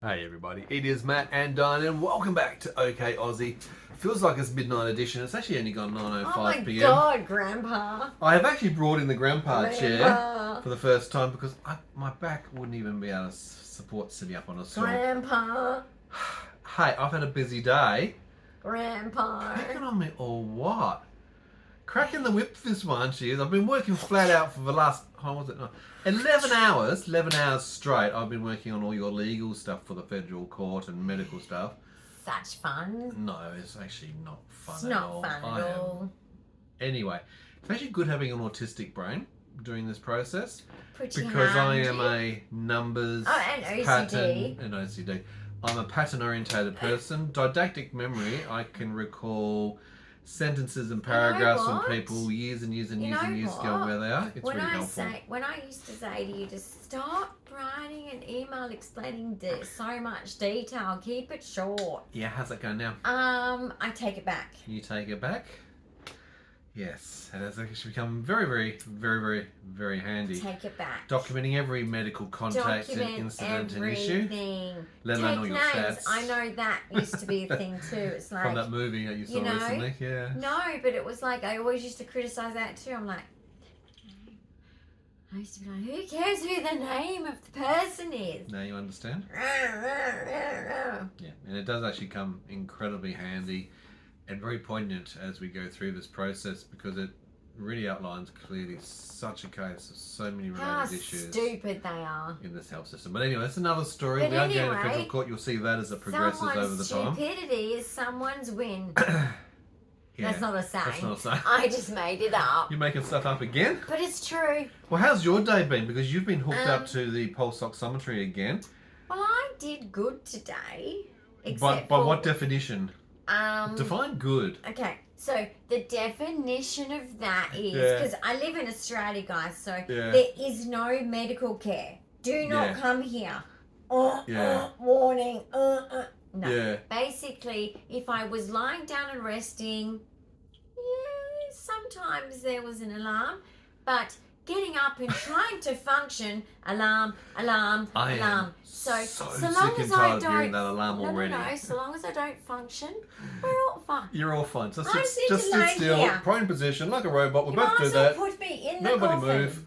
Hey everybody, it is Matt and Dyan and welcome back to Ok Aussie. Feels like it's midnight edition. It's actually only gone 9:05 p.m. Oh my god, Grandpa. I have actually brought in the grandpa chair for the first time because my back wouldn't even be able to support sitting up on a stool. Grandpa. Hey, I've had a busy day. Grandpa. Picking on me or what? Cracking the whip for this one, she is. I've been working flat out for the last, 11 hours straight. I've been working on all your legal stuff for the federal court and medical stuff. Such fun. No, it's actually not fun It's at not all. fun at all. Anyway, it's actually good having an autistic brain during this process. Pretty because handy. I am a numbers and OCD. pattern and OCD. I'm a pattern orientated person. Didactic memory, I can recall sentences and paragraphs from what? people years and years and You years know and years ago what? where they are. It's When really helpful. when I used to say to you to stop writing an email explaining so much detail, keep it short. Yeah, how's that going now? I take it back. Can you take it back? Yes, it has actually become very, very, very, very, very handy. Take it back. Documenting every medical contact and Document incident and everything. issue. Let alone all Take your names. stats. I know that used to be a thing too. It's like From that movie that you saw recently, yeah. No, but it was like I always used to criticize that too. I'm like, I used to be like, who cares who the name of the person is? Now you understand? Yeah. Yeah, and it does actually come incredibly handy and very poignant as we go through this process because it really outlines clearly such a case of so many How related issues stupid they are. in this health system. But anyway, that's another story. But We are going to anyway, federal court. You'll see that as it progresses over the time. Someone's stupidity is someone's win. Yeah, That's not a saying. that's not a saying. I just made it up. You're making stuff up again? But it's true. Well, how's your day been? Because you've been hooked up to the pulse oximetry again. Well, I did good today. By For, what definition? Define good. Okay, so the definition of that is Yeah. because I live in Australia, guys. So Yeah. there is no medical care. Do not Yeah. come here. Yeah. Warning. No. Yeah. Basically, if I was lying down and resting, yeah, sometimes there was an alarm, but getting up and trying to function, alarm. I am So long sick as and I tired of don't, hearing that alarm already. No. So long as I don't function, we're all fine. You're all fine. So I just need to sit lay still, here. prone position, like a robot. We'll You both might do as well that. put me in the Nobody coffin. move.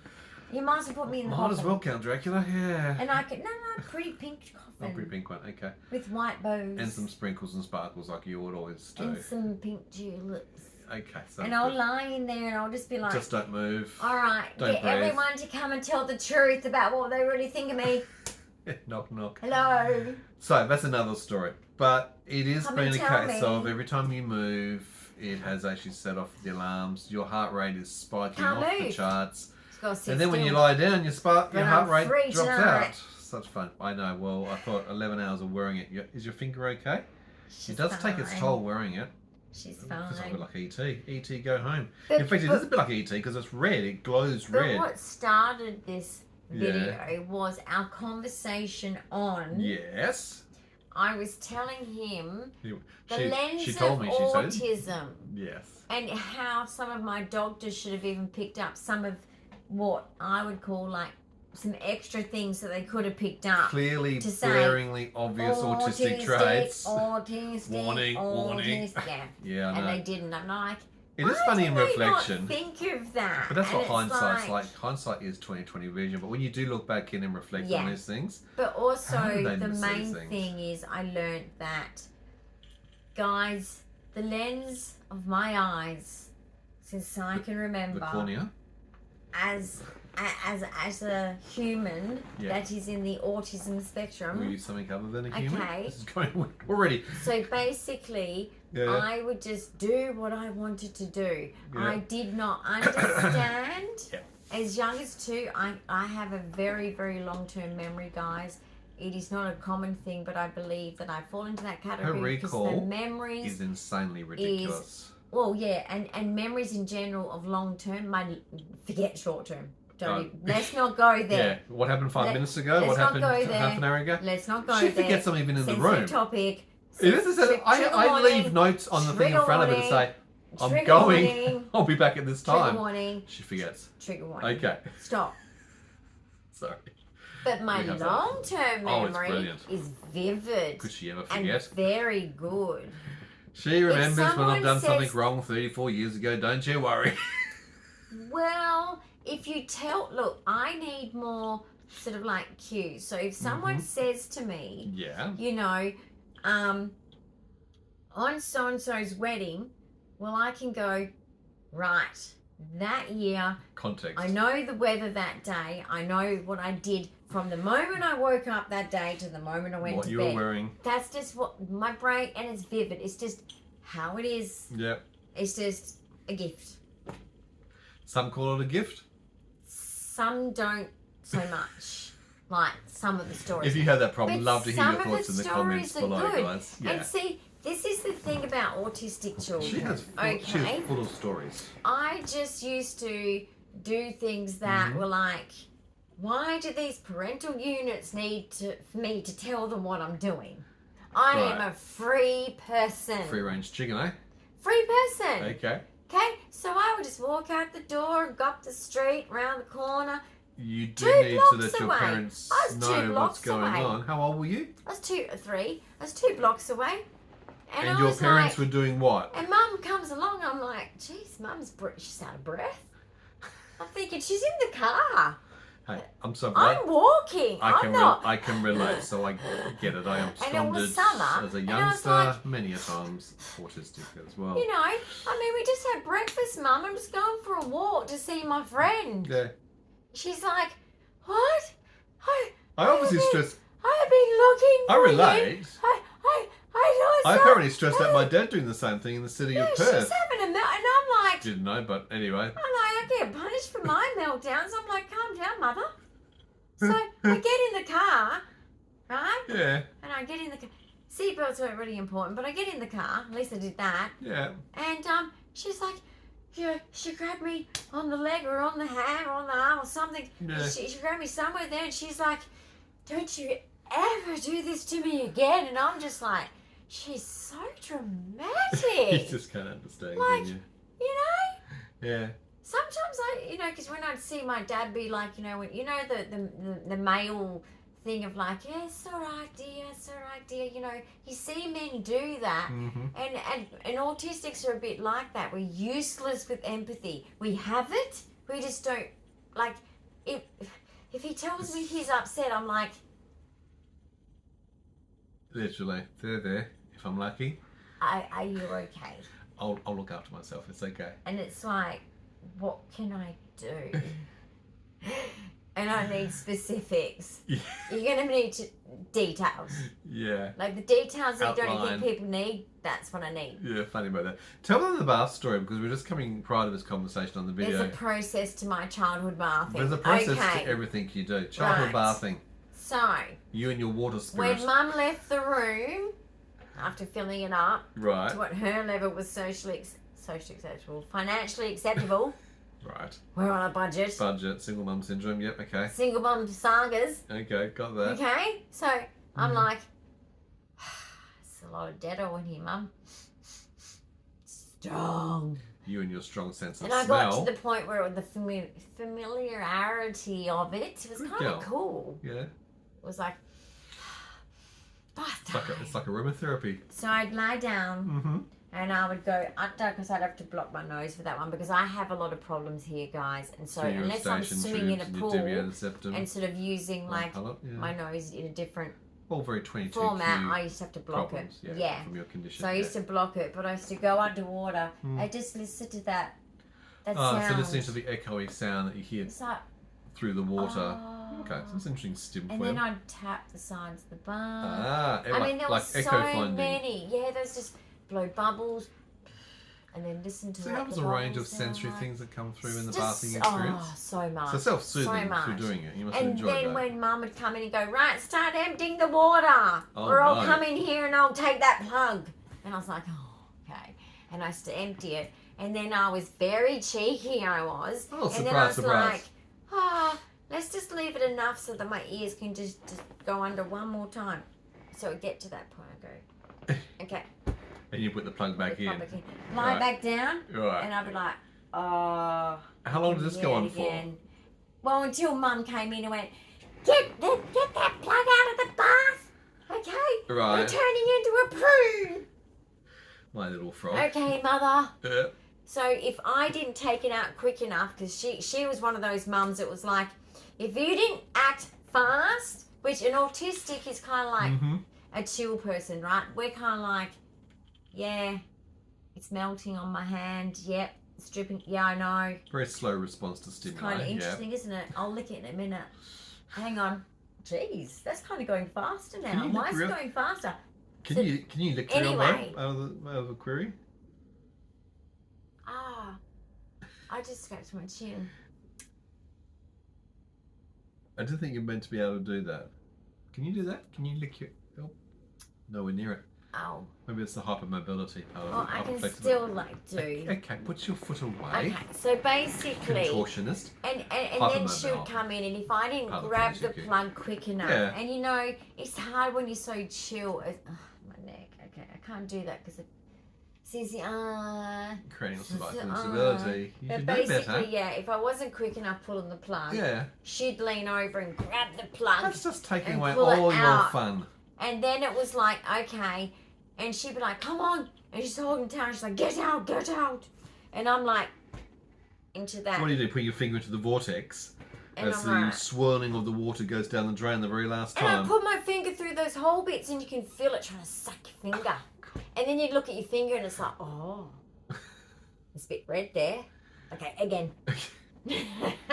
You might as well put me in the Might coffin. as well, Count Dracula. Yeah. And I could pretty pink coffin. Oh, pretty pink one. Okay. With white bows. And some sprinkles and sparkles like you would always do. And some pink tulips. Okay. So And I'll lie in there and I'll just be like, just don't move. all right, Don't get breathe. everyone to come and tell the truth about what they really think of me. Knock knock. Hello. So that's another story. But it is Come been and a tell case me. of every time you move, it has actually set off the alarms. Your heart rate is spiking Can't off the move. charts. Just gotta sit And then when you still. lie down, your But heart I'm rate free drops tonight. out. Such fun. I know. Well, I thought 11 hours of wearing it. Is your finger okay? She's It does take its fine. toll wearing it. She's It's a bit fine. like E.T. E.T. go home. But- In fact, it is a bit like E.T. because it's red. It glows But red. what started this Yeah. video was our conversation on. Yes. I was telling him the She lens told of me, she said. autism Yes. and how some of my doctors should have even picked up some of what I would call like some extra things that they could have picked up. Clearly, to say, glaringly obvious autistic traits. Autistic. Warning. Yeah. Yeah, I And know. they didn't. I'm like, It is why funny did in they reflection. Not think of that. But that's And what it's hindsight's like. Hindsight is 20/20 vision. But when you do look back in and reflect Yeah. on these things, But also, How did they the miss main these things? thing is I learned that, guys, the lens of my eyes, since I can the remember, cornea. as a human Yeah. that is in the autism spectrum. We use something other than a human. Okay. This is going already. So basically, Yeah. I would just do what I wanted to do. Yeah. I did not understand. Yeah. As young as 2, I have a very, very long-term memory, guys. It is not a common thing, but I believe that I fall into that category because the recall memories Is insanely ridiculous. well, yeah, and memories in general of long-term. Forget short-term. Let's not go Yeah. there. What happened 5 minutes ago? let's What not happened go half there. an hour ago? Let's not go She there. forgets I'm even in the Sensitive room. topic. It is. I leave notes on the thing in front of her to say, I'm Trigger going. warning. I'll be back at this Trigger time. warning. She forgets. Trigger warning. Okay. Stop. Sorry. But my We have that. long-term Oh, it's memory brilliant. is vivid Could she ever and forget? very good. She remembers when someone I've done something says- wrong 34 years ago, don't you worry. Well, if you look, I need more sort of like cues. So if someone says to me, Yeah. you know, on so-and-so's wedding, well, I can go, right, that year, Context. I know the weather that day. I know what I did from the moment I woke up that day to the moment I went What to you bed. were wearing. That's just what my brain, and it's vivid. It's just how it is. Yep. It's just a gift. Some call it a gift. Some don't so much. Like some of the stories. If you have that problem, But love to hear some your of thoughts the in the comments stories are below, good. guys. Yeah. And see, this is the thing about autistic children. She has okay. she's full of stories. I just used to do things that were like, why do these parental units need for me to tell them what I'm doing? I am Right. a free person. Free range chicken, eh? Free person. Okay. Okay, so I would just walk out the door, go up the street, round the corner. You do 2 need to blocks let your away. parents I was 2 know what's blocks going away. on. How old were you? I was 2 or 3. I was 2 blocks away. And I your was parents like, were doing what? and Mum comes along. I'm like, geez, Mum's she's out of breath. I'm thinking she's in the car. Hey, I'm so glad. I'm walking. I'm not. I can relate, so I get it. I am And it was stranded summer, as a and I was youngster, like- many a times autistic as well. You know, I mean, we just had breakfast, Mum. I'm just going for a walk to see my friend. Yeah. She's like, what? I obviously stress. I've been looking I for relate. you. I know. I apparently stressed out my dad doing the same thing in the city of Yeah, Perth. she's having a melt, and I'm like, Didn't know, but anyway. I get punished for my meltdowns. I'm like, calm down, mother. So I get in the car, right? Yeah. And I get in the car. Seatbelts weren't really important, but I get in the car. At least I did that. Yeah. And she's like, she grabbed me on the leg or on the hand or on the arm or something. Yeah. She grabbed me somewhere there, and she's like, don't you ever do this to me again. And I'm just like, she's so You dramatic. just can't understand, Like, can you? You know? Yeah. Sometimes because when I'd see my dad be like, when the male thing of like, yeah, it's all right, dear, you see men do that. Mm-hmm. And autistics are a bit like that. We're useless with empathy. We have it, we just don't, like, if he tells me he's upset, I'm like, Literally, they're there. If I'm lucky, are you okay? I'll look after myself. It's okay. And it's like, what can I do? And I need specifics. Yeah. You're going to need details. Yeah. Like the details that you don't Outline. think people need, that's what I need. Yeah, funny about that. Tell them the bath story, because we're just coming prior to this conversation on the video. There's a process to my childhood bathing. There's a process okay. to everything you do. Childhood Right. bathing. So, You and your water spirit. when Mum left the room, after filling it up Right. to what her level was socially acceptable, financially acceptable, Right. we're on a budget. Budget, single mum syndrome. Yep, okay. Single mum sagas. Okay, got that. Okay, so I'm like, it's a lot of dead in here, Mum. Strong. You and your strong sense of And I smell. got to the point where the familiarity of it was Good kind girl. of cool. Yeah. It was like, bath It's like, time. it's like aromatherapy. So I'd lie down Mm-hmm. and I would go under because I'd have to block my nose for that one because I have a lot of problems here, guys. And so your unless I'm eustachian swimming in a tubes and pool your deviated septum. and sort of using like palate, yeah. my nose in a different All very 22 format, Q I used to have to block problems, it. yeah, from your condition. So I used to block it, but I used to go underwater. I just listened to that sound. So listening to the echoey sound that you hear It's like, through the water. oh. Okay, so that's an interesting stim And for then you. I'd tap the sides of the bar. Ah, I mean, there like was echo so finding. many. Yeah, there's just blow bubbles and then listen to So what that was the a range of bubbles sound sensory like. things that come through in the Just- bathing experience. Oh, so much. So self-soothing so much. through doing it. You must And enjoy then that. when Mum would come in and go, right, start emptying the water. Oh, or I'll right. come in here and I'll take that plug. And I was like, oh, okay. And I used to empty it. And then I was very cheeky, I was. Oh, and then I was surprise. like, oh, let's just leave it enough so that my ears can just go under one more time. So I get to that point, I go, okay. And you put the plug back in. Lie Right. back down. Right. And I'd be like, oh. How long does this go on for? Well, until Mum came in and went, get that plug out of the bath. Okay? Right. You're turning into a poo. My little frog. Okay, mother. Yeah. So if I didn't take it out quick enough, because she was one of those mums that was like, if you didn't act fast, which an autistic is kind of like a chill person, right? We're kind of like, yeah, it's melting on my hand. Yep, it's dripping. Yeah, I know. Very slow response to It's stimuli. kind of interesting, isn't it? I'll lick it in a minute. Hang on. Jeez, that's kind of going faster now. Why is it going faster? Can you lick the anyway, elbow out of the query? I just scratched my chin. I didn't think you're meant to be able to do that. Can you do that? Can you lick your elbow? Nowhere near it. Oh. Maybe it's the hypermobility part Well, of it. I can still do. Okay, put your foot away. Okay, so basically, Contortionist. and then she'll come in, and if I didn't grab the plug quick enough, and you know, it's hard when you're so chill. My neck. Okay, I can't do that because it says creating some disability. You should know better. Yeah, if I wasn't quick enough pulling the plug, she'd lean over and grab the plug. That's just taking away all your fun. And then it was like, okay, and she'd be like, come on, and she's holding down. She's like, get out, and I'm like, into that. What do? Put your finger into the vortex as the swirling of the water goes down the drain the very last time. And I put my finger through those hole bits, and you can feel it trying to suck your finger. And then you look at your finger, and it's like, oh, it's a bit red there. Okay, again.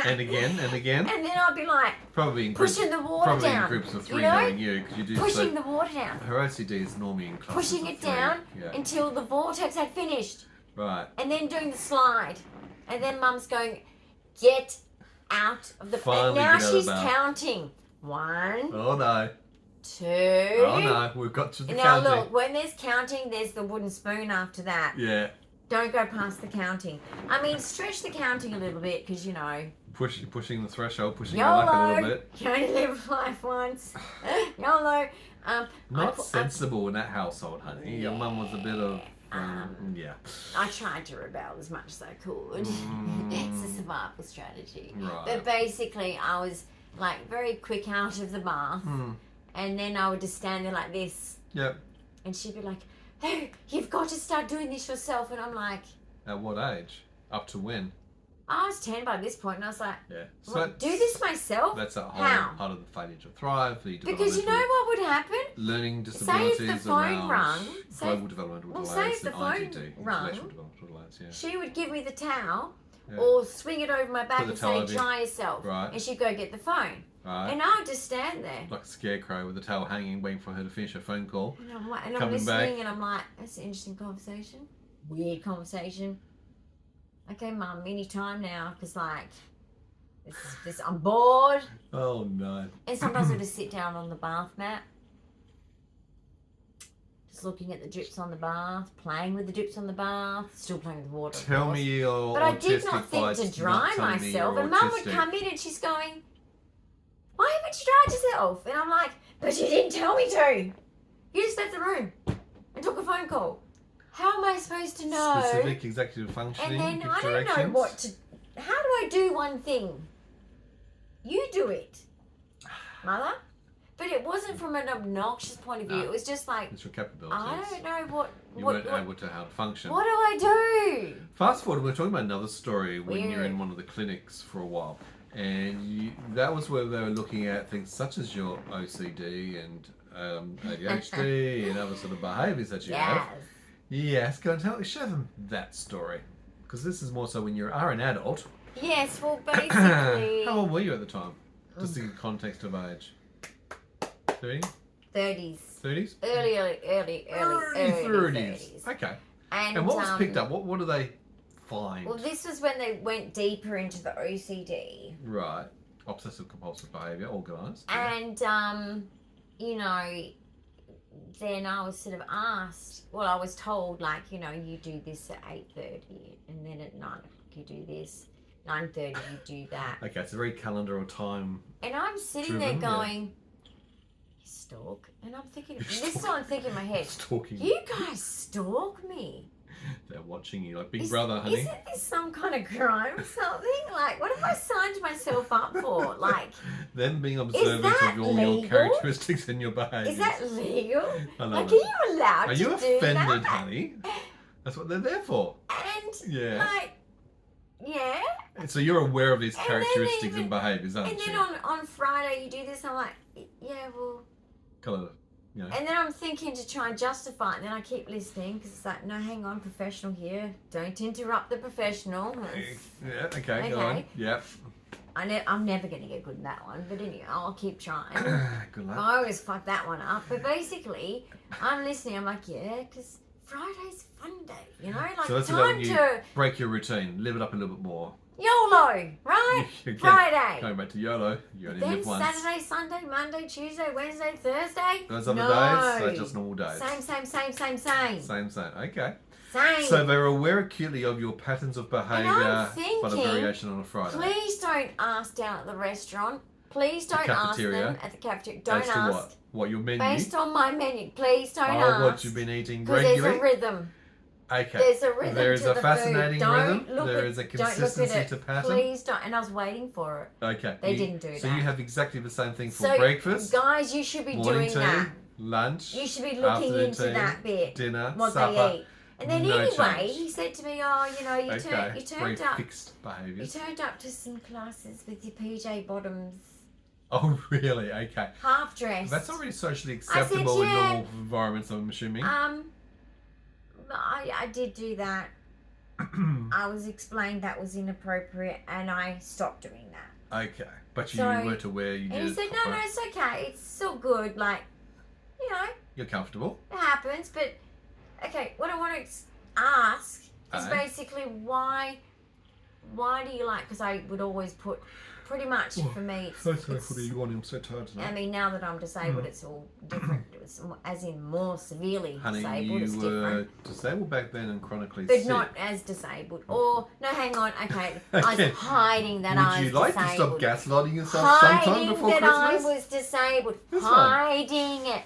And again. And then I'll be like, probably in pushing the water down. In groups of three, knowing you, because you do pushing the water down. Her OCD is normally in classes pushing it of three. down until the vortex had finished. Right. And then doing the slide. And then Mum's going, get out of the... And now she's counting. 1. Oh, no. 2. Oh, no. We've got to the counting. Now, look, when there's counting, there's the wooden spoon after that. Yeah. Don't go past the counting. I mean, stretch the counting a little bit, because, you know... Pushing the threshold, pushing your luck a little bit. You only live life once. YOLO. Not sensible in that household, honey. Your mum was a bit of... I tried to rebel as much as I could. It's a survival strategy. Right. But basically, I was like very quick out of the bath, and then I would just stand there like this. Yep. And she'd be like, "Oh, you've got to start doing this yourself." And I'm like, "At what age? Up to when?" I was 10 by this point, and I was like, So do this myself? That's a whole How? part of the failure to thrive. Because you know what would happen? Learning disabilities say if the phone around rung, global developmental delays say if the phone IGD, rung, intellectual developmental delays, she would give me the towel or swing it over my back and say, dry yourself. Right. And she'd go get the phone. Right. And I would just stand there. Like a scarecrow with the towel hanging, waiting for her to finish her phone call. And I'm listening and I'm like, that's an interesting conversation. Weird conversation. Okay, Mum, any time now, because like, this, I'm bored. Oh no. And sometimes I just sit down on the bath mat, just looking at the drips on the bath, playing with the drips on the bath, still playing with the water. Tell me you're But I did not think to dry myself. And Mum would come in and she's going, why haven't you dried yourself? And I'm like, but you didn't tell me to. You just left the room and took a phone call. How am I supposed to know? Specific executive functioning. And then I don't know what to... How do I do one thing? You do it, Mother. But it wasn't from an obnoxious point of view. It was just like... It's your capabilities. I don't know what... You weren't able to how to function. What do I do? Fast forward, we're talking about another story when you're in one of the clinics for a while. And that was where they were looking at things such as your OCD and ADHD and other sort of behaviours that you have. Yes, go and show them that story. Because this is more so when you are an adult. Yes, well, basically... How old were you at the time? Just in context of age. 30? 30s. 30s? Early 30s. Okay. And what was picked up? What do they find? Well, this was when they went deeper into the OCD. Right. Obsessive compulsive behaviour, organised. And, you know... Then I was sort of asked, well, I was told, like, you know, you do this at 8:30 and then at 9 o'clock you do this, 9:30 you do that. Okay, it's a very calendar or time. And I'm sitting there going, you stalk. And I'm thinking, this is what I'm thinking in my head. Stalking. You guys stalk me. They're watching you like Big Brother, honey. Isn't this some kind of crime or something? Like, what have I signed myself up for? Like, them being observant of all legal? your characteristics and your behaviours. Is that legal? I love Like, it. are you allowed Are to you do offended, that? honey? That's what they're there for. And, Yeah. like, yeah. So you're aware of these And then characteristics even- and behaviours, aren't And you? then on Friday you do this, I'm like, yeah, well. Colour, you know. And then I'm thinking to try and justify it, and then I keep listening because it's like, no, hang on, professional here. Don't interrupt the professional. Yeah, okay, go on. Yep. I'm never going to get good at that one, but anyway, I'll keep trying. Good luck. I always fuck that one up. But basically, I'm listening. I'm like, yeah, because Friday's fun day, you know? Like, So that's about time when you to break your routine, live it up a little bit more. YOLO, right? Again, Friday. Going back to YOLO, you only Then live once. Saturday, Sunday, Monday, Tuesday, Wednesday, Thursday. Those other days, they're just normal days. Same. Same. Okay. Same. So they're aware acutely of your patterns of behaviour, but a thinking, variation on a Friday. Please don't ask down at the restaurant. Please don't ask cafeteria? them at the cafeteria. Don't As to ask. what? What, your menu? Based on my menu. Please don't Oh, ask. what you've been eating Because regularly? there's a rhythm. Okay. There's a rhythm There is to a the fascinating food. rhythm. Don't look There at, is a don't look at consistency it. to pattern. Please don't. And I was waiting for it. Okay. They didn't do so that. you have exactly the same thing for So, breakfast, guys, you should be morning doing tea, that. lunch, You should be looking afternoon into tea, that bit. dinner, What supper. they eat. And then No anyway, change. he said to me, oh, you know, you Very turned up. fixed behaviours. You turned up to some classes with your PJ bottoms, Oh, really? Okay. half dressed. That's not really socially acceptable in yeah. normal environments, I'm assuming. I did do that. I was explained that was inappropriate, and I stopped doing that. Okay. But you So- weren't aware you did And he it said, proper. no, it's okay. It's still good. Like, you know, You're comfortable. it happens. But, okay, what I want to ask is Aye. basically why do you like, because I would always put, pretty much for me, it's, yawning. I'm so tired tonight. I mean, now that I'm disabled, it's all different. It's as in more severely Honey, disabled. It's you different. were disabled back then and chronically But sick. not as disabled. Or, no, hang on. Okay. I Okay. was hiding that I Would you was like to disabled. stop gaslighting yourself sometime Hiding before that Christmas? I was disabled. That's fine. Hiding it.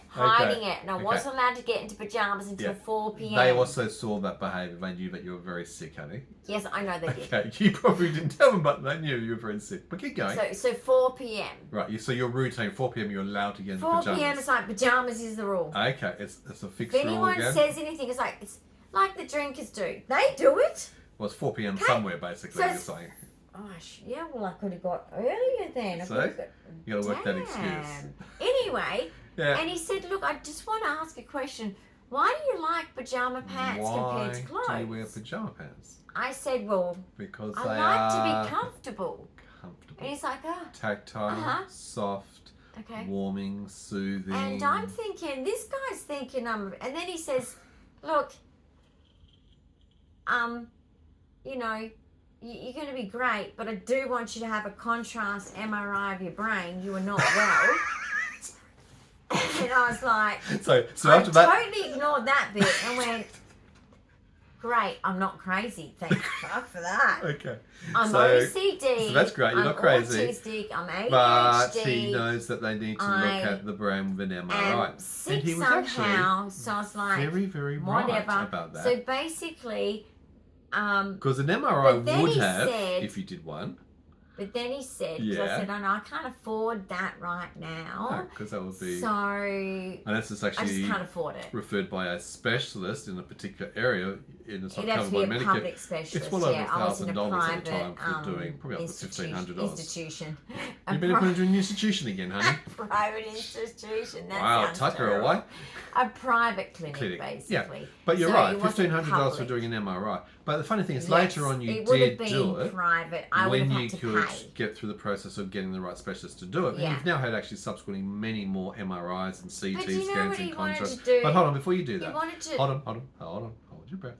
And I Okay. wasn't allowed to get into pajamas until Yeah. 4 p.m. They also saw that behaviour. They knew that you were very sick, honey. Yes, I know they did. Okay, you probably didn't tell them, but they knew you were very sick. But keep going. So 4 p.m. Right, so your routine, 4 p.m. you're allowed to get into 4 pyjamas. p.m. it's like pajamas is the rule. Okay, it's a fixed If rule anyone again. says anything, it's like the drinkers do. They do it. Well, it's 4 p.m. Okay. somewhere, basically, So you're it's- saying. Gosh, yeah, well, I could have got earlier then. I So, could have got, You gotta work that Damn. excuse. Anyway, Yeah. and he said, look, I just want to ask a question. Why do you like pajama pants compared to clothes? Why do you wear pyjama pants? I said, well, Because I they like are to be comfortable. comfortable. And he's like, oh, Tactile, Uh-huh. soft, okay. warming, soothing. And I'm thinking, this guy's thinking, and then he says, look, you know, you're going to be great, but I do want you to have a contrast MRI of your brain. You are not well. And I was like, so I after that, totally ignored that bit and went, great, I'm not crazy. Thank fuck for that. okay. I'm So- OCD. so that's great, you're I'm not crazy. Autistic, I'm ADHD. But he knows that they need to I look at the brain with an MRI. and sick he was somehow. So I was like, very, very whatever. right about that. So basically, Because an MRI But then would he have, said- if you did one. but then he said, 'cause Yeah. I said, oh no, I can't afford that right now. Because that would be. So Unless it's I just actually can't afford it. referred by a specialist in a particular area, and it's not It'd have covered to by be a Medicare. public specialist. It's well over yeah, I was in a $1,000 at private the time for doing probably up to $1,500. institution. You've been put into an institution again, honey. Private institution. That Wow, sounds tuck her terrible. away. A private clinic, Yeah, basically. but you're So right. it wasn't $1,500 for public. doing an MRI. But the funny thing is, Yes, later on, you it would have did been do it private. I would when have you had to could pay. get through the process of getting the right specialist to do it. And Yeah. you've now had actually subsequently many more MRIs and CT But you know scans what and he wanted contrast. to do? But hold on, before you do He that, wanted to. hold your breath.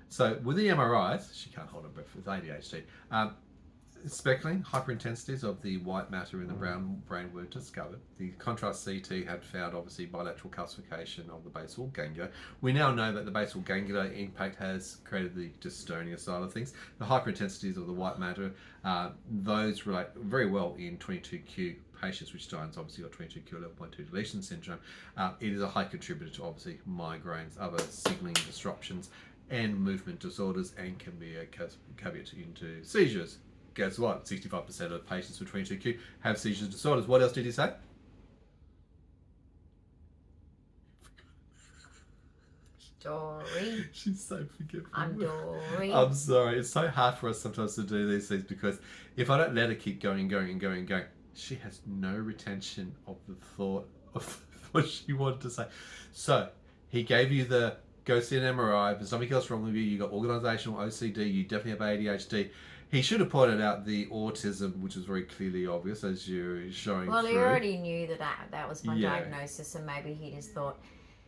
So with the MRIs, she can't hold her breath with ADHD. Speckling, hyperintensities of the white matter in the brown brain were discovered. The contrast CT had found obviously bilateral calcification of the basal ganglia. We now know that the basal ganglia impact has created the dystonia side of things. The hyperintensities of the white matter, those relate very well in 22q patients, which Dyan's obviously got 22q 11.2 deletion syndrome. It is a high contributor to obviously migraines, other signaling disruptions. and movement disorders, and can be a caveat into seizures. Guess what? 65% of patients with 22q have seizure disorders. What else did he say? Dory. She's so forgetful. I'm Dory. I'm sorry. It's so hard for us sometimes to do these things because if I don't let her keep going, she has no retention of the thought of what she wanted to say. So he gave you the go see an MRI. If there's something else wrong with you, you got organisational OCD, you definitely have ADHD. He should have pointed out the autism, which is very clearly obvious as you're showing Well, through. he already knew that was my diagnosis, and maybe he just thought,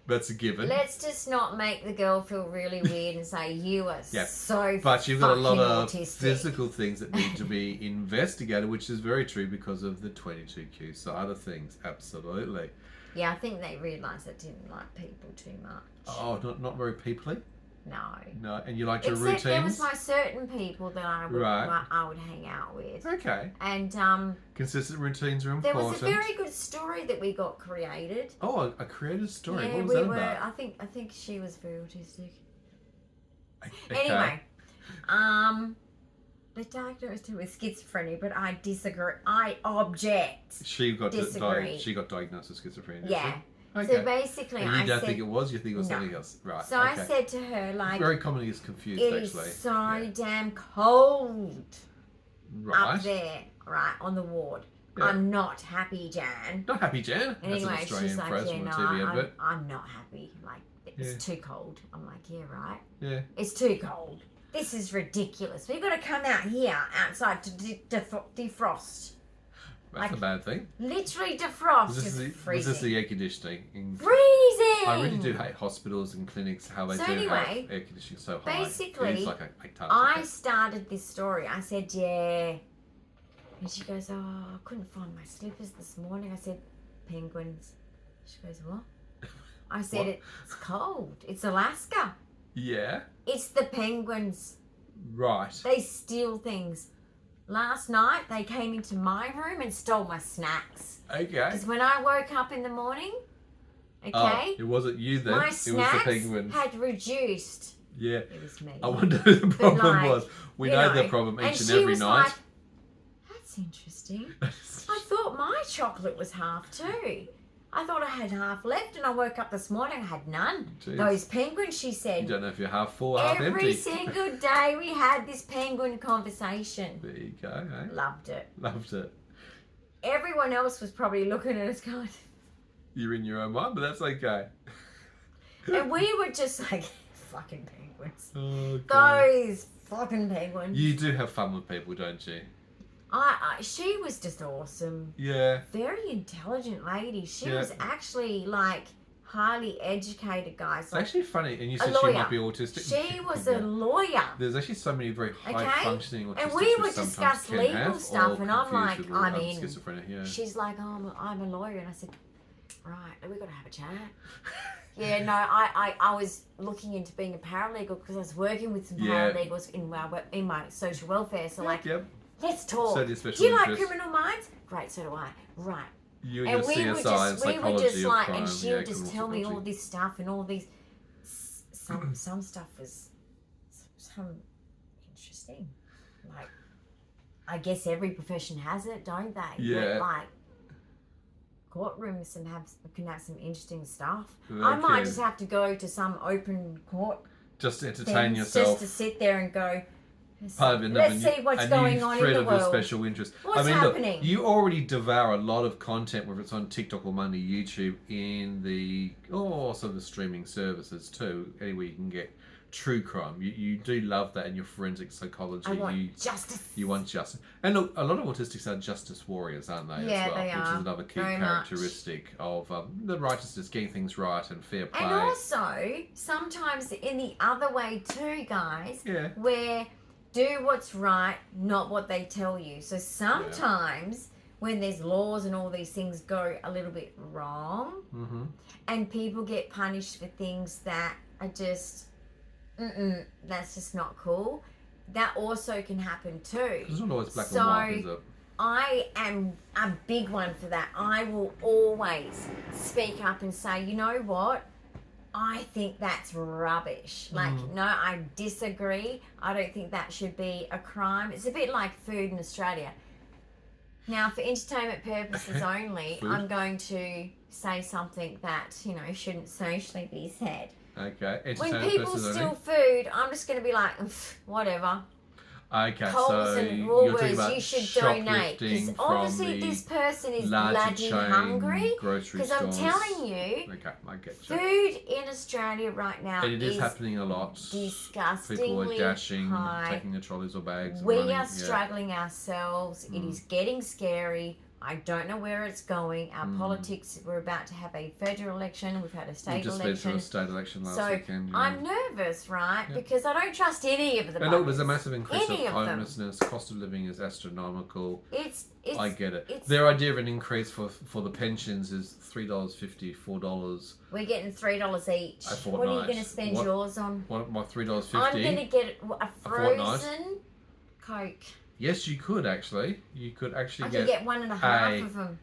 that's a given. let's just not make the girl feel really weird and say you are so But you've got a lot of autistic. physical things that need to be investigated, which is very true because of the 22q side of things. Absolutely. Yeah, I think they realised I didn't like people too much. Oh, not very peoply? No. And you liked your Except routines? there was my certain people that I would hang out with. Okay. And consistent routines are there important. was a very good story that we got created. Oh, a creative story. Yeah, what was that about? I think she was very autistic. Okay. Anyway, they diagnosed her with schizophrenia, but I disagree. I object. She got disagree. she got diagnosed with schizophrenia. Yeah. Okay. So basically, and you I don't said, think it was? You think it was something else? Right. So I said to her, like, very commonly is confused. it actually. is so damn cold up there, right on the ward. Yeah. I'm not happy, Jan. Not happy, Jan. And That's anyway, an Australian she's like, phrase yeah, from a no, TV advert. I'm not happy. Like, it's too cold. I'm like, yeah, right. Yeah. It's too cold. This is ridiculous. We've got to come out here outside to defrost. That's a bad thing. Literally defrost. Was this the air conditioning? Freezing! I really do hate hospitals and clinics, how they have air conditioning so high. Basically, it's like I started this story. I said, yeah. And she goes, oh, I couldn't find my slippers this morning. I said, penguins. She goes, what? I said, it's cold. It's Alaska. Yeah. It's the penguins. Right. They steal things. Last night, they came into my room and stole my snacks. Okay. Because when I woke up in the morning, it wasn't you then. My it was the snacks penguins. had reduced. Yeah. It was me. I wonder who the problem was. We know the problem and each and she every was night. Like, that's interesting. I thought my chocolate was half too. I thought I had half left, and I woke up this morning, I had none. Jeez. Those penguins, she said. You don't know if you're half full or half empty. Every single day we had this penguin conversation. There you go, eh? Loved it. Loved it. Everyone else was probably looking at us going... You're in your own mind, but that's okay. And we were just like, fucking penguins. Oh, God. Those fucking penguins. You do have fun with people, don't you? She was just awesome. Yeah. Very intelligent lady. She Yeah. was actually like highly educated, guys. It's Like, actually funny, and you said lawyer. she might be autistic. She was a lawyer. There's actually so many very high-functioning autistics And we would which sometimes discuss can legal have, stuff, or and I'm like, confused I with, mean, schizophrenia. Yeah. She's like, oh, I'm a lawyer, and I said, right, we've got to have a chat. Yeah, no, I was looking into being a paralegal because I was working with some paralegals in my social welfare. So let's talk. So do you like interest. Criminal Minds? Great, so do I. Right. You and And your we CSI would just, and we psychology would just of like, crime, and she would just tell me criminal all this stuff and all these. Some stuff was some interesting. Like, I guess every profession has it, don't they? Yeah. But like, courtrooms can have some interesting stuff. They I might can. just have to go to some open court. Just to entertain things, yourself. Just to sit there and go. Part of it, Let's see what's going on in the of your world. special interest. What's Look, happening? you already devour a lot of content, whether it's on TikTok or Monday, YouTube, in the also the streaming services too. Anywhere you can get true crime, you do love that, and your forensic psychology. I want justice. You want justice, and look, a lot of autistics are justice warriors, aren't they? Yeah, as well, they which are. is another key Very characteristic of the righteousness, getting things right and fair play. And also, sometimes in the other way too, guys, where do what's right, not what they tell you. So sometimes when there's laws and all these things go a little bit wrong, and people get punished for things that are just, that's just not cool. That also can happen too. It's not always black and white, is it? I am a big one for that. I will always speak up and say, you know what? I think that's rubbish. Like, no, I disagree. I don't think that should be a crime. It's a bit like food in Australia. Now, for entertainment purposes only, Food. I'm going to say something that, shouldn't socially be said. Okay. When people steal food, I'm just going to be like, whatever. Okay, Coles so and you're talking Woolworths, about you should donate. Because obviously this person is bloody hungry. Because I'm telling you, okay, I get you. food in Australia right now And it is happening a lot. Disgustingly People are dashing, high. taking the trolleys or bags. We running, are struggling ourselves. It is getting scary. I don't know where it's going. Our politics, we're about to have a federal election. We've had a state election. We just been through a state election last weekend. Yeah. I'm nervous, right? Yeah. Because I don't trust any of the And look, there's a massive increase of them. homelessness. Cost of living is astronomical. I get it. Their idea of an increase for the pensions is $3.50, $4. We're getting $3 each. A fortnight. What are you going to spend yours on? What, my $3.50? I'm going to get a frozen Coke. Yes, you could actually. You could actually I could get 1.5 of them.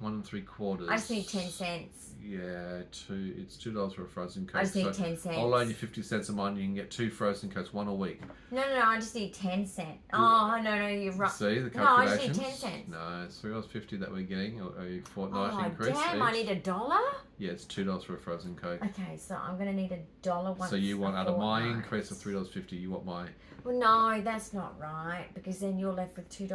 1 3/4. I just need 10 cents. Yeah, it's $2 for a frozen Coke. I just need 10 cents. I'll loan you 50 cents of mine. You can get 2 frozen Cokes, 1 a week. No, I just need 10 cents. Oh, no, you're right. See the calculations? No, I just need 10 cents. No, it's $3.50 that we're getting, a fortnight increase. Damn, each. I need $1? Yeah, it's $2 for a frozen Coke. Okay, so I'm going to need $1 once. So you want, out of my fortnight. increase of $3.50, you want my... Well, no, that's not right, because then you're left with $2.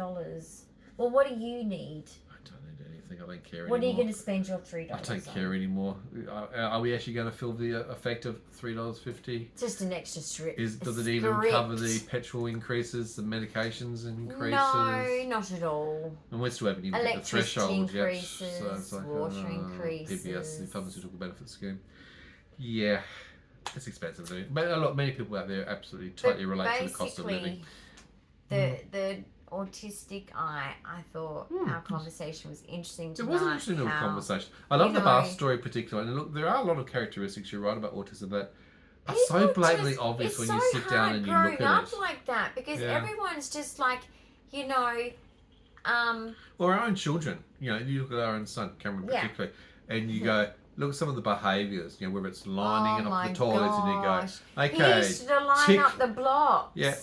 Well, what do you need? I don't need anything. I don't care anymore. What are you going to spend your $3 I don't care anymore. Are we actually going to feel the effect of $3.50? Just an extra strip. Does it even cover the petrol increases, the medications increases? No, not at all. And we're still having even hit the threshold increases, yet. So it's like water increases. PBS, the Pharmaceutical Benefit Scheme. Yeah. It's expensive, though. But many people out there absolutely tightly relate to the cost of living. The autistic I thought our conversation was interesting tonight. It was an interesting little conversation. I love the bath story particularly. And look, there are a lot of characteristics, you're right, about autism that are so blatantly obvious when you sit down and you look at it. It's so hard growing up like that because everyone's just like, or our own children. You look at our own son, Cameron particularly, and you go, look at some of the behaviours, whether it's lining up the toilets and you go, okay, he used to line up the blocks. Yeah,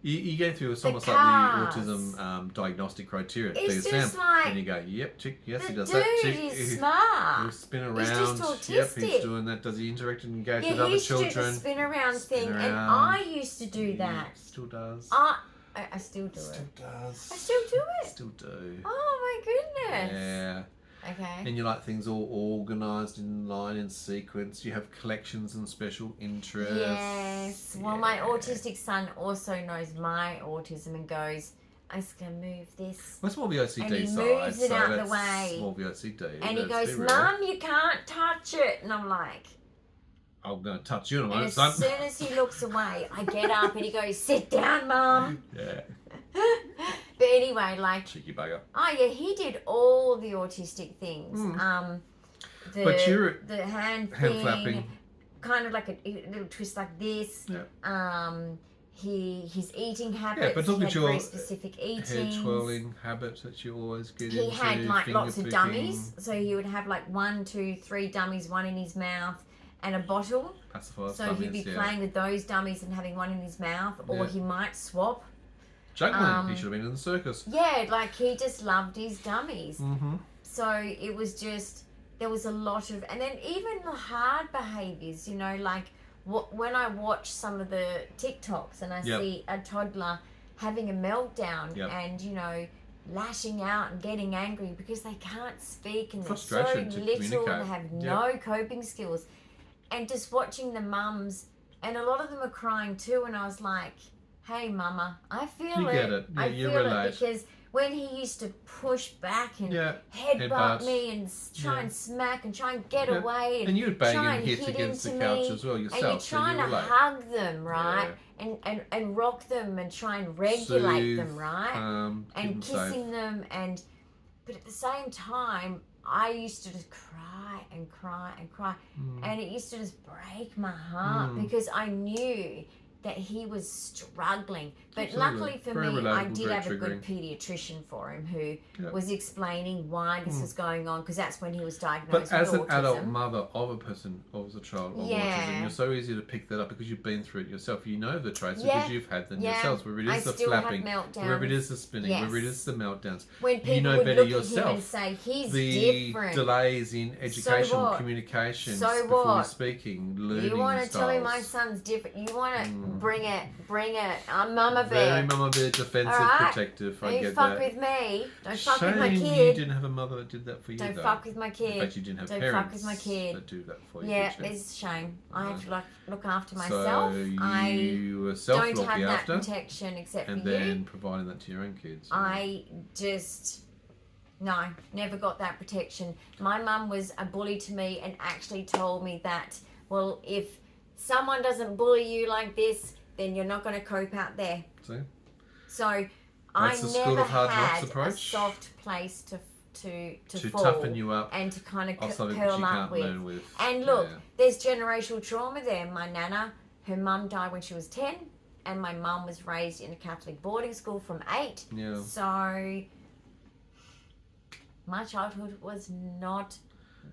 you go through it's almost like the autism diagnostic criteria. It's just like, and you go, yep, tick, yes, he does dude that. Tick, is smart. He'll spin around. He's just autistic. Yep, he's doing that. Does he interact and engage with other children? He used to do the spin around thing, and I used to do that. Still does. I still do it. Still does. I still do it. Still do. Oh my goodness. Yeah. Okay. And you like things all organised in line and sequence. You have collections and special interests. Yes. Well, my autistic son also knows my autism and goes, I'm just going to move this. Well, it's more the OCD and he side. moves it out the way. More the OCD. And he goes, Mum, you can't touch it. And I'm like, I'm going to touch you in a moment, son. As soon as he looks away, I get up and he goes, sit down, Mum. Yeah. But anyway, like... Cheeky bugger. Oh, yeah, he did all the autistic things. The hand thing, flapping. Kind of like a little twist like this. Yeah. His eating habits. But look at your very specific eating. Head twirling habits that you always get into. He had like lots of picking. dummies. So he would have like 1, 2, 3 dummies, one in his mouth, and a bottle. Pacifiers, so he'd be playing with those dummies and having one in his mouth, or he might swap. Juggling. He should have been in the circus. Yeah, like he just loved his dummies. Mm-hmm. So it was just, there was a lot of, and then even the hard behaviours, like when I watch some of the TikToks and I see a toddler having a meltdown and, lashing out and getting angry because they can't speak and they're so little and they have no coping skills. And just watching the mums, and a lot of them are crying too, and I was like, hey, Mama, I feel it. You get it. Yeah, I feel it because when he used to push back and headbutt me and try and smack and try and get away and you'd bang try and hit against the couch as well yourself. And you're trying to hug them, right? Yeah. And rock them and try and regulate them, right? And kissing them but at the same time, I used to just cry and cry and cry. And it used to just break my heart because I knew that he was struggling. But Absolutely. luckily for Very me, I relatable, did very have a good triggering. pediatrician for him who Yep. was explaining why this was going on, because that's when he was diagnosed But with as an autism. adult mother of a person, of a child of Yeah. autism, you're so easy to pick that up because you've been through it yourself. You know the traits Yeah. because you've had them Yeah. yourselves. Whether it I is the still have flapping, meltdowns. whether it is the spinning, Yes. whether it is the meltdowns. When people You know would better look at him and yourself. say, he's The different. delays in education, what? communication, So before what? you're speaking, learning You want to styles. tell him my son's different. You want to bring it. I'm Mama Very Bear. mama bear, defensive, All right? protective. I Don't get fuck that. with me. Don't fuck Shame with my you kid. didn't have a mother that did that for you. Don't though. fuck with my In kid. fact, you didn't have Don't parents fuck with my kid. that do that for you. Yeah, did you? it's a shame. I have to look after So myself. I you were don't self-looking have that after, protection except and for you. then providing that to your own kids. I just never got that protection. My mum was a bully to me and actually told me that, well, if someone doesn't bully you like this, then you're not going to cope out there. See? So That's the I school never of hard knocks had a approach. soft place to fall toughen you up and to kind off of something that curl you up can't with. learn with. And look, Yeah. there's generational trauma there. My nana, her mum died when she was 10, and my mum was raised in a Catholic boarding school from 8. Yeah. So my childhood was not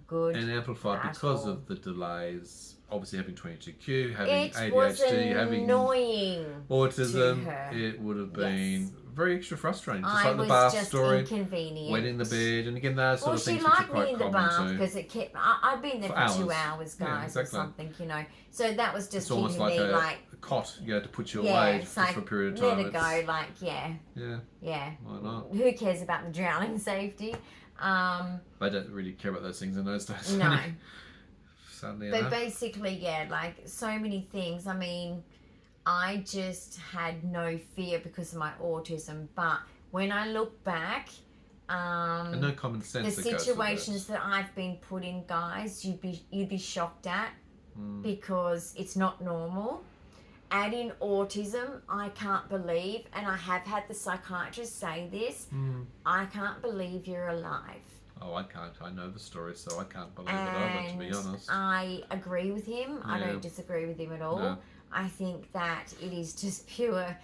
good. And amplified at because all. of the delays, obviously having 22q, having It was ADHD, having annoying autism, to her. it would have been Yes. very extra frustrating. Just I like the was bath just story, inconvenient. wetting the bed, and again, those sort Well, of she things which are liked me quite in the common bath too. because it kept. I'd been there For for 2 hours. hours, Yeah, guys, exactly. or something, you know. So that was just It's almost keeping like me a like, cot you had to put you yeah, away it's for like a period of let time. it go, like yeah, Yeah, why not? Who cares about the drowning safety? They don't really care about those things in those days. No. Sadly But enough. basically, yeah, like so many things. I mean, I just had no fear because of my autism. But when I look back, And no common sense. the that goes with situations that I've been put in, guys, you'd be shocked at because it's not normal. Add in autism, I can't believe, and I have had the psychiatrist say this, I can't believe you're alive. Oh, I can't. I know the story, so I can't believe it either, to be honest. I agree with him. I Yeah. don't disagree with him at all. No. I think that it is just pure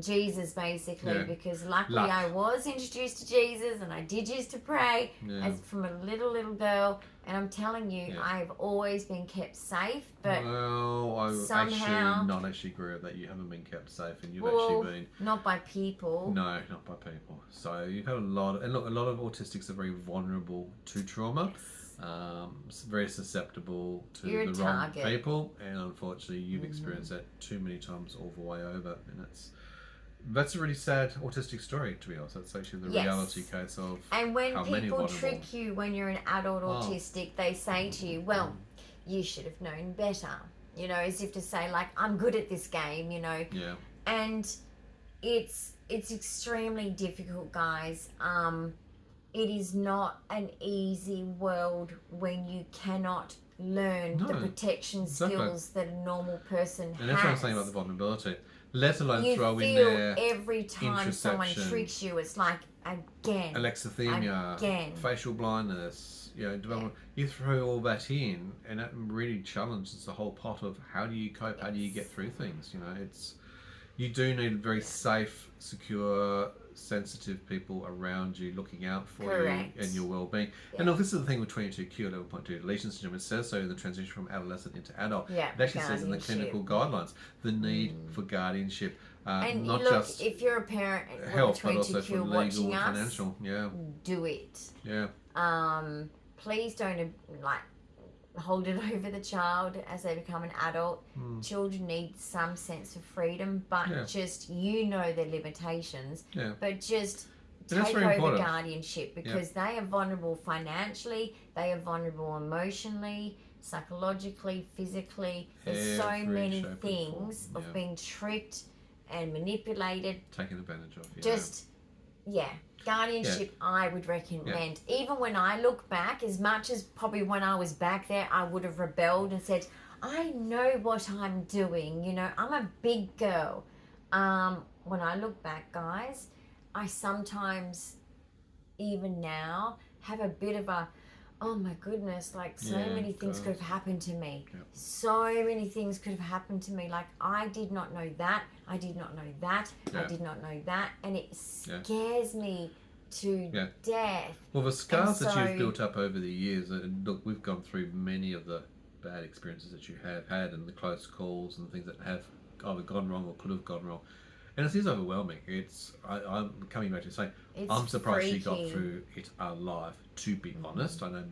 Jesus, basically, Yeah. because luckily Luck. I was introduced to Jesus and I did used to pray Yeah. as from a little girl, and I'm telling you, Yeah. I've always been kept safe, but Well, I somehow- actually not actually agree with that. You haven't been kept safe, and you've well, actually been not by people. no, not by people. So you've had a lot, and look, a lot of autistics are very vulnerable to trauma. Very susceptible to You're a the wrong target. people, and unfortunately, you've experienced that too many times all the way over, and that's a really sad autistic story, to be honest. That's actually the Yes. reality case of And when how many people vulnerable. trick you when you're an adult Oh. autistic, they say to you, well, you should have known better. You know, as if to say, like, I'm good at this game, you know. Yeah. And it's extremely difficult, guys. It is not an easy world when you cannot learn the No, protection exactly. skills that a normal person has. And that's what I'm saying about the vulnerability. Let alone You throw in feel there every time someone introception, tricks you, it's like, again. alexithymia, Again. facial blindness, development. You throw all that in, and that really challenges the whole pot of how do you cope, how do you get through things. You do need very safe, secure, sensitive people around you looking out for Correct. you and your well-being. Yeah. And look, this is the thing with 22q at 11.2 deletion syndrome. It says so in the transition from adolescent into adult. Yeah, It actually says in the guardianship. clinical guidelines the need for guardianship, And not look, just if you're a parent with health, a but also 22q for legal watching and us, financial. Yeah, do it. yeah. Please don't hold it over the child as they become an adult. Children need some sense of freedom, but Yeah. just their limitations. Yeah. But just And that's take very over important. guardianship because they are vulnerable financially, they are vulnerable emotionally, psychologically, physically. There's so Every many shape and things form, of yeah. being tricked and manipulated. Taken advantage of. Guardianship, I would recommend. Even when I look back, as much as probably when I was back there, I would have rebelled and said, I know what I'm doing. I'm a big girl. When I look back, guys, I sometimes, even now, have a bit of a, Oh my goodness, like so Yeah, many things God. could have happened to me. Yep. So many things could have happened to me. Like I did not know that. I did not know that. Yeah. I did not know that. And it scares me to Yeah. death. Well, the scars that so- you've built up over the years, and look, we've gone through many of the bad experiences that you have had and the close calls and things that have either gone wrong or could have gone wrong. And it is overwhelming. I'm coming back to saying, It's I'm surprised you got freaky. through it alive, to be honest. I know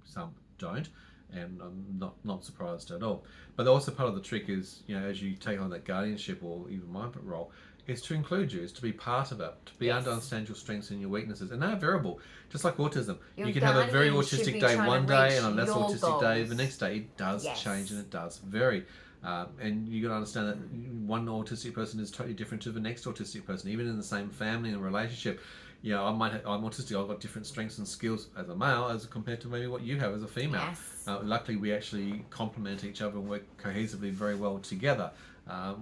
some don't, and I'm not surprised at all. But also part of the trick is, you know, as you take on that guardianship or even my role, is to include you, is to be part of it, to be able to understand your strengths and your weaknesses. And they're variable, just like autism. Your you can have a very guardian should autistic be day trying one to day reach and a less your autistic day goals. the next day. It does Yes. change and it does vary. And you got to understand that one autistic person is totally different to the next autistic person, even in the same family and relationship. You know, I'm autistic. I've got different strengths and skills as a male as compared to maybe what you have as a female. Yes. Luckily, we actually complement each other and work cohesively very well together,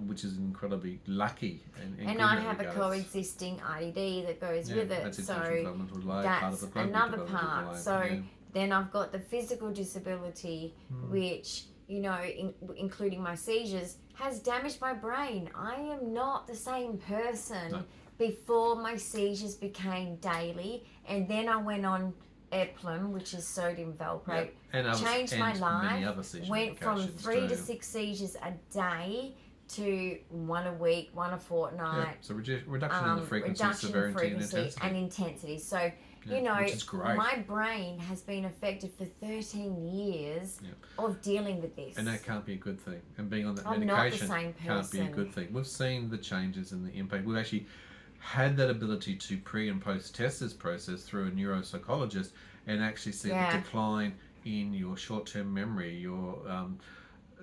which is incredibly lucky. And And I have a coexisting IDD that goes with it. That's So intentional developmental delay, part of that's the global another developmental part. delay. So Yeah. then I've got the physical disability, which, you know, including my seizures, has damaged my brain. I am not the same person No. before my seizures became daily. And then I went on Eplum, which is sodium valproate. And others, Changed and my many life. other seizure Went from medications 3 to too. 6 seizures a day to 1 a week, 1 a fortnight. Yeah. So reduction in the frequency, reduction in severity, frequency and intensity. and intensity. So, Yeah, you know, which is great. my brain has been affected for 13 years Yeah. of dealing with this. And that can't be a good thing. And being on that I'm not the medication same can't be a person. good thing. We've seen the changes and the impact. We've actually had that ability to pre and post test this process through a neuropsychologist and actually see Yeah. the decline in your short-term memory, your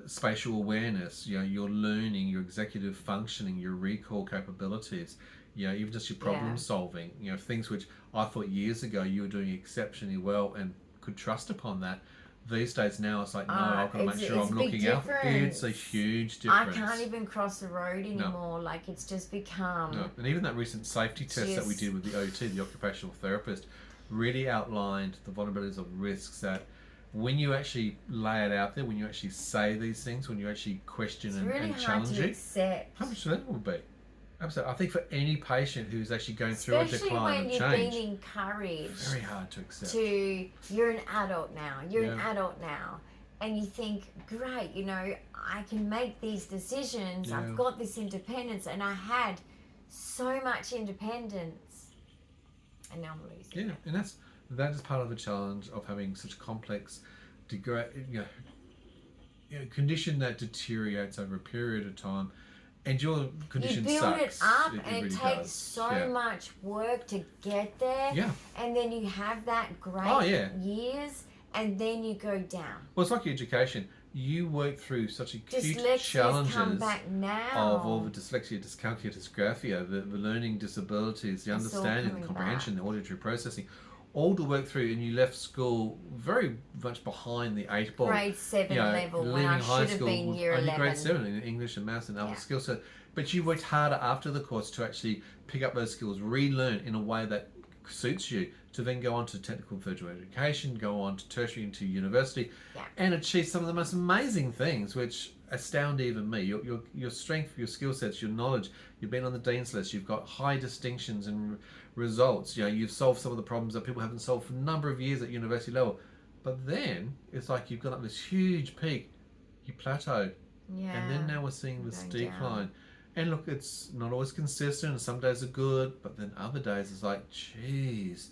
spatial awareness, you know, your learning, your executive functioning, your recall capabilities, you know, even just your problem Yeah. solving, you know, things which I thought years ago you were doing exceptionally well and could trust upon that. These days now it's like, no, I've got to make sure it's I'm a big looking out. difference. It's a huge I difference. can't even cross the road anymore. Like, it's just become... No. And even that recent safety test that we Just- did with the OT, the occupational therapist, really outlined the vulnerabilities of risks that when you actually lay it out there, when you actually say these things, when you actually question It's and, really and hard challenge to it, accept. how much that will be. Absolutely. I think for any patient who's actually going through a Especially decline when of you've change, been encouraged very hard to accept. to, you're an adult now, you're an Yeah. adult now. And you think, great, you know, I can make these decisions. Yeah. I've got this independence, and I had so much independence, and now I'm losing. Yeah, and that is part of the challenge of having such complex, condition that deteriorates over a period of time, and your condition You build sucks. it up, and really it takes does. so Yeah. much work to get there. Yeah. And then you have that great Oh, yeah. years, and then you go down. Well, it's like your education. You work through such acute Dyslexia's challenges come back now. of all the dyslexia, dyscalculia, dysgraphia, the learning disabilities, the It's all understanding, the coming comprehension, back. the auditory processing, all to work through, and you left school very much behind the 8 ball. Grade 7 You know, level when leaving I high should have school been with year only 11. grade 7 in English and maths and other Yeah. skills. So, but you worked harder after the course to actually pick up those skills, relearn in a way that suits you, to then go on to technical further education, go on to tertiary into university, Yeah. and achieve some of the most amazing things which astound even me. Your strength, your skill sets, your knowledge. You've been on the Dean's List. You've got high distinctions and results. You know, you've solved some of the problems that people haven't solved for a number of years at university level. But then it's like you've got up this huge peak, you plateaued, Yeah. and then now we're seeing this Going decline. down. And look, it's not always consistent, and some days are good, but then other days it's like, geez,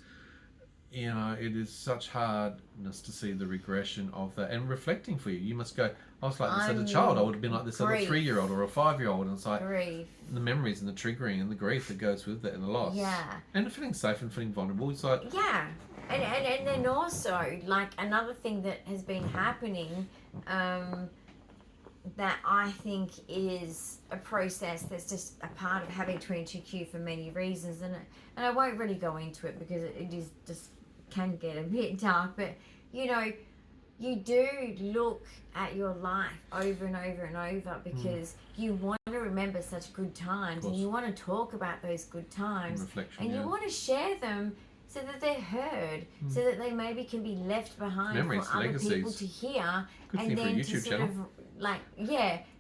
you know, it is such hardness to see the regression of that and reflecting for you. You must go, I was like this as a child, I would have been like this as a Grief. 3-year-old or a 5-year-old, and it's like Grief. the memories and the triggering and the grief that goes with it and the loss. Yeah. And feeling safe and feeling vulnerable. It's like, Yeah. And then also, like, another thing that has been happening that I think is a process that's just a part of having 22q for many reasons, and I won't really go into it because it is just can get a bit dark, but you know, you do look at your life over and over and over because you want to remember such good times, and you want to talk about those good times, reflection, and yeah. you want to share them so that they're heard, so that they maybe can be left behind Memories, for other legacies. people to hear, Good and thing for a then to YouTube sort channel. of like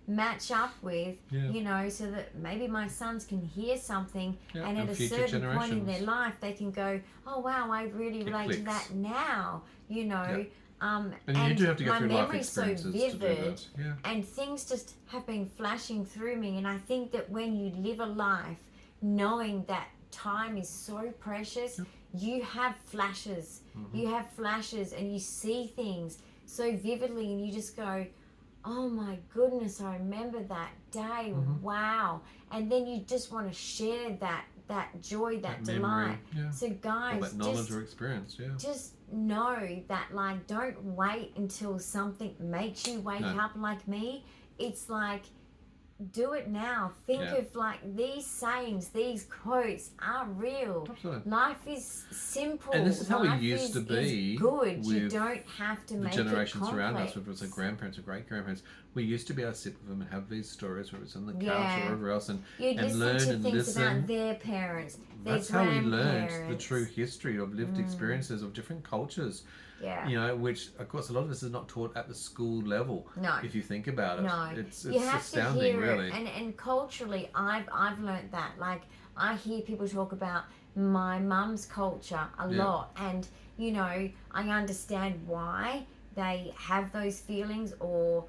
match up with, you know, so that maybe my sons can hear something, and at a certain point in their life they can go, oh wow, I really relate to that now, you know. And you do have to go my through life memory's so experiences to do vivid, that. and things just have been flashing through me, and I think that when you live a life knowing that time is so precious, you have flashes. You have flashes and you see things so vividly, and you just go, oh my goodness, I remember that day. Wow. And then you just want to share that joy, that delight. So guys, or that knowledge or experience, just know that, like, don't wait until something makes you wake up like me. It's like, do it now. Think of, like, these sayings, these quotes are real. Absolutely. Life is simple. And this is how Life we used to be. Good. With you don't have to the make generations it around us, complex. whether it's our grandparents or great grandparents. We used to be able to sit with them and have these stories, whether it's on the couch or wherever else, and You'd and listen learn to and things listen. about their parents, their That's how we learned the grandparents. true history of lived experiences of different cultures. You know, which of course a lot of this is not taught at the school level. No. If you think about it, No. it's you have astounding, to hear really. it. And culturally, I've learnt that. Like, I hear people talk about my mum's culture a lot, and you know, I understand why they have those feelings or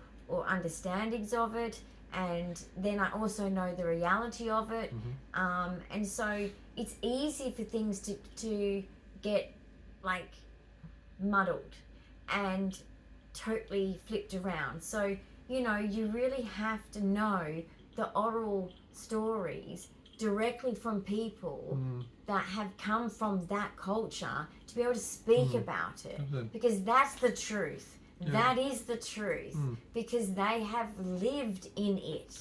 understandings of it, and then I also know the reality of it. And so it's easy for things to get, like, muddled and totally flipped around. So, you know, you really have to know the oral stories directly from people that have come from that culture to be able to speak about it, because that's the truth. That is the truth, because they have lived in it.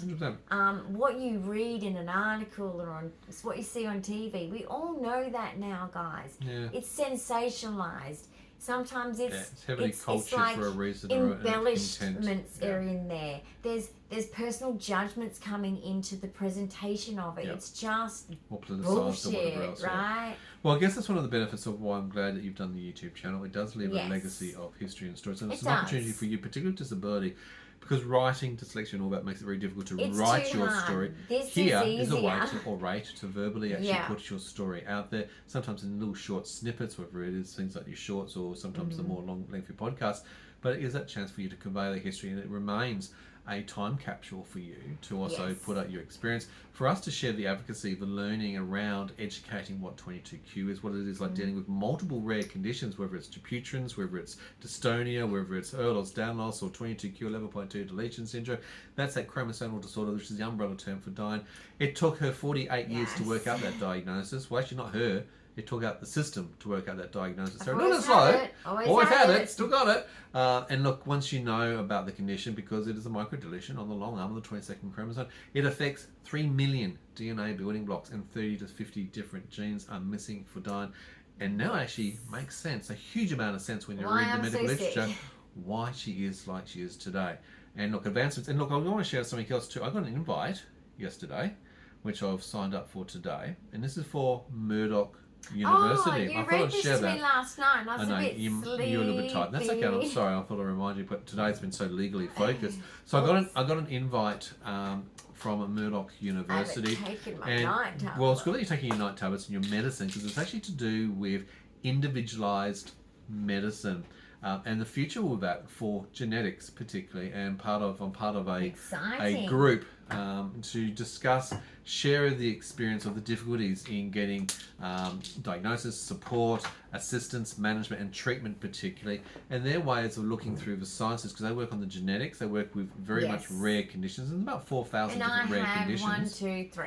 What you read in an article or on what you see on TV, we all know that now, guys. It's sensationalized. Sometimes it's heavily cultured like for a reason. embellishments are in there. There's personal judgments coming into the presentation of it. It's just bullshit, right? Well, I guess that's one of the benefits of why I'm glad that you've done the YouTube channel. It does leave a legacy of history and stories, and it's an opportunity for you, particularly with disability, because writing, dyslexia and all that makes it very difficult to write your story. Here is a way to orate, to verbally actually put your story out there, sometimes in little short snippets, whether it is things like your shorts or sometimes the more long lengthy podcasts, but it is that chance for you to convey the history, and it remains a time capsule for you to also put out your experience, for us to share the advocacy, the learning around educating what 22q is, what it is like dealing with multiple rare conditions, whether it's Dupuytren's, whether it's dystonia, whether it's Ehlers-Danlos loss or 22q 11.2 deletion syndrome. That's that chromosomal disorder, which is the umbrella term for Dyan. It took her 48 years to work out that diagnosis. Well, actually not her. It took out the system to work out that diagnosis. So not as slow. Always had it. Still got it. And look, once you know about the condition, because it is a microdeletion on the long arm of the 22nd chromosome, it affects 3 million DNA building blocks, and 30 to 50 different genes are missing for Dyan. And now it actually makes sense, a huge amount of sense when you read the medical literature, why she is like she is today. And look, advancements. And look, I want to share something else too. I got an invite yesterday, which I've signed up for today. And this is for Murdoch University. You read this to me last night, and I was a bit sleepy. You're a little bit tired. That's okay. I'm sorry. I thought I'd remind you, but today's been so legally focused. So I got an invite from Murdoch University. I haven't taken my night tablet. Well, it's good that you're taking your night tablets and your medicine, because it's actually to do with individualized medicine. And the future of that for genetics particularly, and I'm part of a group to discuss, share the experience of the difficulties in getting diagnosis, support, assistance, management and treatment particularly, and their ways of looking through the sciences, because they work on the genetics, they work with very much rare conditions, and about 4,000 different rare conditions. And I have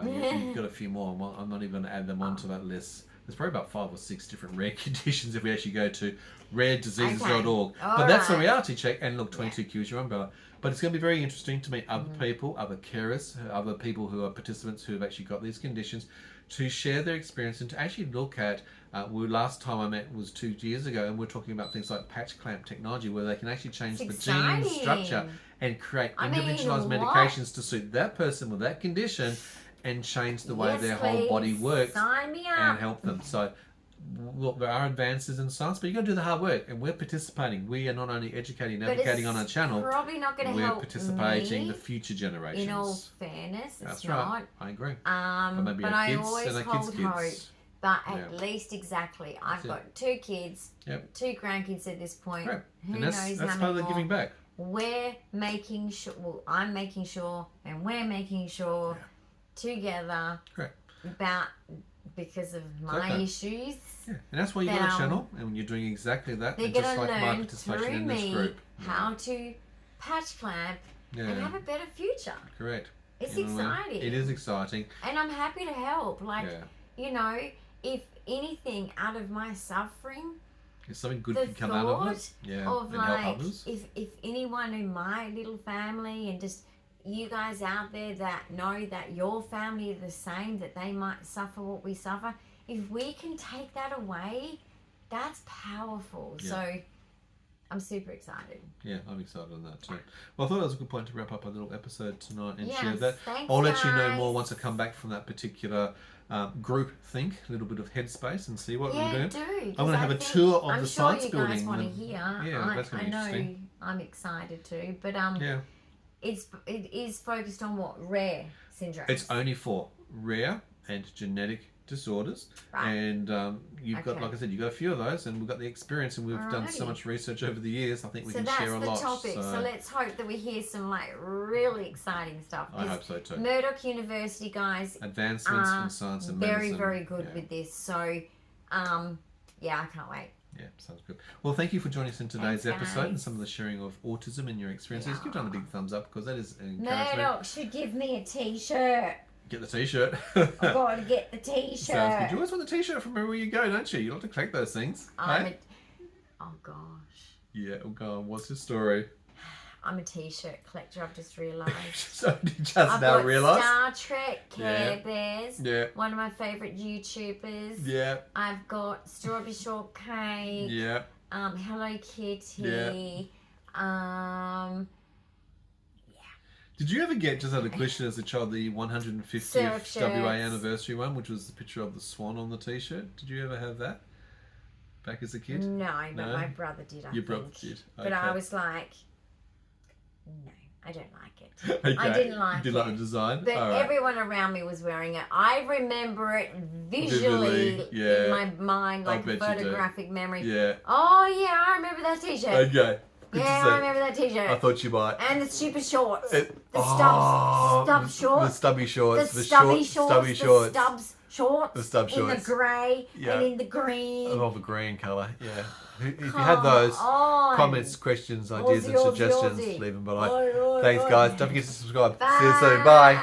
1, 2, 3. You've got a few more. I'm not even going to add them onto that list. There's probably about 5 or 6 different rare conditions if we actually go to rarediseases.org. But that's a reality check. And look, 22q is your umbrella. But it's going to be very interesting to meet other people, other carers, other people who are participants who have actually got these conditions, to share their experience and to actually look at, last time I met was 2 years ago, and we're talking about things like patch clamp technology, where they can actually change the gene structure and create individualized medications to suit that person with that condition, and change the way their whole body works and help them. So look, there are advances in science, but you got to do the hard work, and we're participating. We are not only educating and But advocating it's on our channel. probably not going to We're help participating me. the future generations. In all fairness, That's it's right. not. I agree. But maybe our I kids always and our hold kids' hope. kids. But at least exactly, I've got 2 kids, Yep. 2 grandkids at this point. Right. Who And knows that's how part many of the more? giving back. We're making sure. Well, I'm making sure, and we're making sure together Correct. about because of my okay. issues. Yeah. And that's why you got a channel, and you're doing exactly that. They're And going just to like my learn participation through in this me group. how to patch clamp and have a better future. Correct. It's You know what I mean? exciting. It is exciting. And I'm happy to help. Like, Yeah. you know, if anything out of my suffering, If something good the can come out of it. thought Yeah. of and help like, others. if anyone in my little family and just you guys out there that know that your family are the same, that they might suffer what we suffer, if we can take that away, that's powerful. Yeah. So I'm super excited. Yeah, I'm excited on that too. Well, I thought that was a good point to wrap up our little episode tonight and Yes, share that. thanks, I'll let you know guys. more once I come back from that particular group think, a little bit of headspace, and see what Yeah, we're doing. do. I'm going to have a tour of the science I'm sure building. you guys want to and- hear. Yeah, that's going I to be know interesting. I'm excited too. But Yeah. it is focused on what? Rare syndrome. It's only for rare and genetic disorders, Right. and you've got, Okay. like I said, you've got a few of those, and we've got the experience, and we've done so Alrighty. much research over the years. I think we so can that's share a the lot. topic. So let's hope that we hear some like really exciting stuff. I hope so too. Murdoch University guys Advancements are in science and very, medicine. very good Yeah. with this. So, yeah, I can't wait. Yeah, sounds good. Well, thank you for joining us in today's Thanks, episode and guys. some of the sharing of autism and your experiences. Yeah. Give John a big thumbs up because that is an encouragement. Murdoch should give me a t-shirt. Get the t-shirt. I've got to get the t-shirt. Sounds good. You always want the t-shirt from wherever you go, don't you? You like to collect those things. Hey? Oh gosh. Yeah, well, go on. What's your story? I'm a t-shirt collector, I've just realised. So did you just I've now got realise? Star Trek Care Yeah. Bears. Yeah. One of my favourite YouTubers. Yeah. I've got Strawberry Shortcake. Yeah. Hello Kitty. Did you ever get, just out of question as a child, the 150th Surf WA shirts. anniversary one, which was the picture of the swan on the t-shirt? Did you ever have that back as a kid? No, but No? my brother did, I Your think. brother did. But I Okay. was like, no, I don't like it. Okay. I didn't like Did you like the design? But All right. everyone around me was wearing it. I remember it visually Vividly, yeah. in my mind, like bet you do. photographic memory. Yeah. Oh yeah, I remember that t-shirt. Okay. Good Yeah, to see. I remember that t-shirt. I thought you might. And the stupid shorts. It- The Oh, stub the shorts. stubby shorts. The stubby stubby shorts. shorts. The stubs shorts. The stub In shorts. the grey Yeah. and in the green. Of the green colour, yeah. If you had those on. comments, questions, ideas, and Aussie, Aussie, suggestions, Aussie. leave them below. Oi, oi, Thanks, oi. guys. Don't forget to subscribe. See you soon. Bye.